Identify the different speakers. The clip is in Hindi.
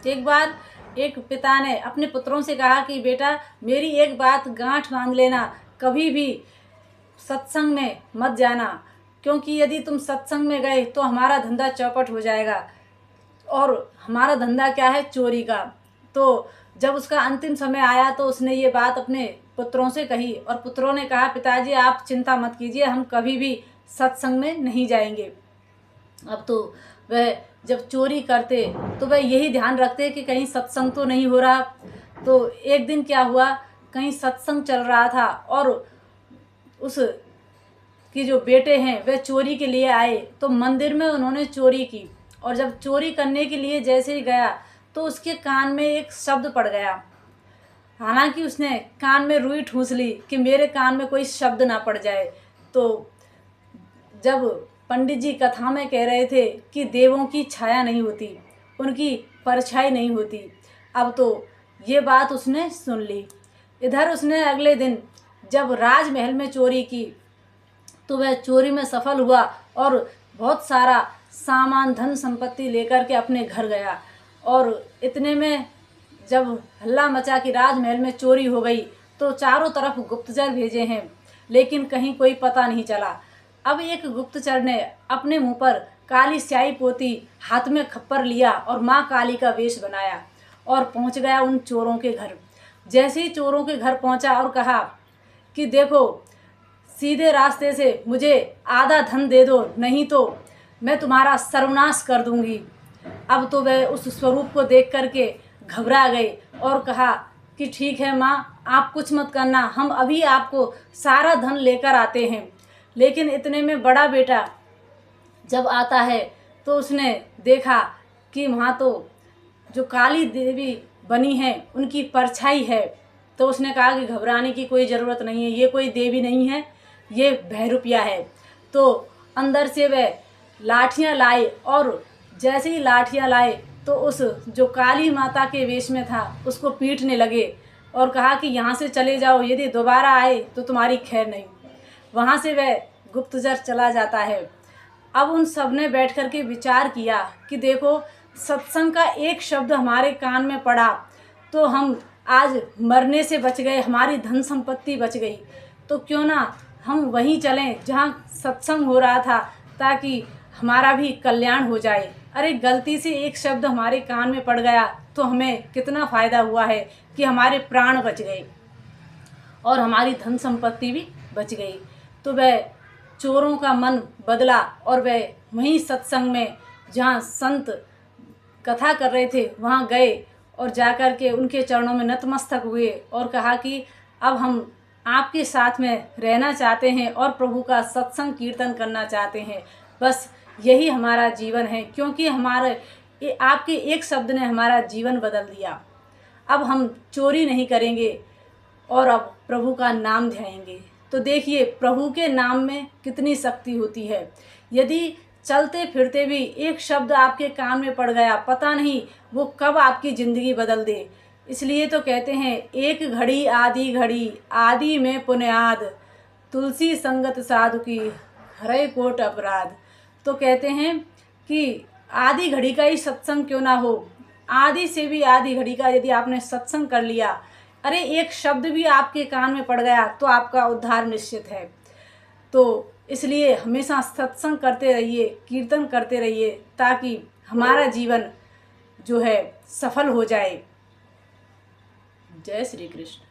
Speaker 1: एक बार एक पिता ने अपने पुत्रों से कहा कि बेटा मेरी एक बात गांठ बांध लेना, कभी भी सत्संग में मत जाना, क्योंकि यदि तुम सत्संग में गए तो हमारा धंधा चौपट हो जाएगा। और हमारा धंधा क्या है? चोरी का। तो जब उसका अंतिम समय आया तो उसने ये बात अपने पुत्रों से कही और पुत्रों ने कहा पिताजी आप चिंता मत कीजिए, हम कभी भी सत्संग में नहीं जाएंगे। अब तो वह जब चोरी करते तो वह यही ध्यान रखते कि कहीं सत्संग तो नहीं हो रहा। तो एक दिन क्या हुआ, कहीं सत्संग चल रहा था और उस कि जो बेटे हैं वह चोरी के लिए आए, तो मंदिर में उन्होंने चोरी की। और जब चोरी करने के लिए जैसे ही गया तो उसके कान में एक शब्द पड़ गया। हालांकि उसने कान में रुई ठूंस ली कि मेरे कान में कोई शब्द ना पड़ जाए। तो जब पंडित जी कथा में कह रहे थे कि देवों की छाया नहीं होती, उनकी परछाई नहीं होती, अब तो ये बात उसने सुन ली। इधर उसने अगले दिन जब राजमहल में चोरी की तो वह चोरी में सफल हुआ और बहुत सारा सामान धन संपत्ति लेकर के अपने घर गया। और इतने में जब हल्ला मचा कि राजमहल में चोरी हो गई तो चारों तरफ गुप्तचर भेजे हैं, लेकिन कहीं कोई पता नहीं चला। अब एक गुप्तचर ने अपने मुंह पर काली स्याही पोती, हाथ में खप्पर लिया और माँ काली का वेश बनाया और पहुंच गया उन चोरों के घर। जैसे ही चोरों के घर पहुंचा और कहा कि देखो सीधे रास्ते से मुझे आधा धन दे दो, नहीं तो मैं तुम्हारा सर्वनाश कर दूंगी। अब तो वह उस स्वरूप को देख करके घबरा गए और कहा कि ठीक है माँ, आप कुछ मत करना, हम अभी आपको सारा धन लेकर आते हैं। लेकिन इतने में बड़ा बेटा जब आता है तो उसने देखा कि वहाँ तो जो काली देवी बनी है उनकी परछाई है। तो उसने कहा कि घबराने की कोई ज़रूरत नहीं है, ये कोई देवी नहीं है, ये बहरूपिया है। तो अंदर से वह लाठियाँ लाए और जैसे ही लाठियाँ लाए तो उस जो काली माता के वेश में था उसको पीटने लगे और कहा कि यहाँ से चले जाओ, यदि दोबारा आए तो तुम्हारी खैर नहीं। वहाँ से वह गुप्तचर चला जाता है। अब उन सब ने बैठ कर के विचार किया कि देखो सत्संग का एक शब्द हमारे कान में पड़ा तो हम आज मरने से बच गए, हमारी धन संपत्ति बच गई। तो क्यों ना हम वहीं चलें जहाँ सत्संग हो रहा था, ताकि हमारा भी कल्याण हो जाए। अरे गलती से एक शब्द हमारे कान में पड़ गया तो हमें कितना फ़ायदा हुआ है कि हमारे प्राण बच गए और हमारी धन संपत्ति भी बच गई। तो वह चोरों का मन बदला और वह वहीं सत्संग में जहाँ संत कथा कर रहे थे वहाँ गए और जाकर के उनके चरणों में नतमस्तक हुए और कहा कि अब हम आपके साथ में रहना चाहते हैं और प्रभु का सत्संग कीर्तन करना चाहते हैं। बस यही हमारा जीवन है, क्योंकि हमारे आपके एक शब्द ने हमारा जीवन बदल दिया। अब हम चोरी नहीं करेंगे और अब प्रभु का नाम ध्याएंगे। तो देखिए प्रभु के नाम में कितनी शक्ति होती है। यदि चलते फिरते भी एक शब्द आपके कान में पड़ गया, पता नहीं वो कब आपकी ज़िंदगी बदल दे। इसलिए तो कहते हैं एक घड़ी आधी घड़ी, आदि में पुण्याद, तुलसी संगत साधु की हरे कोट अपराध। तो कहते हैं कि आधी घड़ी का ही सत्संग क्यों ना हो, आधी से भी आधी घड़ी का यदि आपने सत्संग कर लिया, अरे एक शब्द भी आपके कान में पड़ गया तो आपका उद्धार निश्चित है। तो इसलिए हमेशा सत्संग करते रहिए, कीर्तन करते रहिए, ताकि हमारा जीवन जो है सफल हो जाए। जय श्री कृष्ण।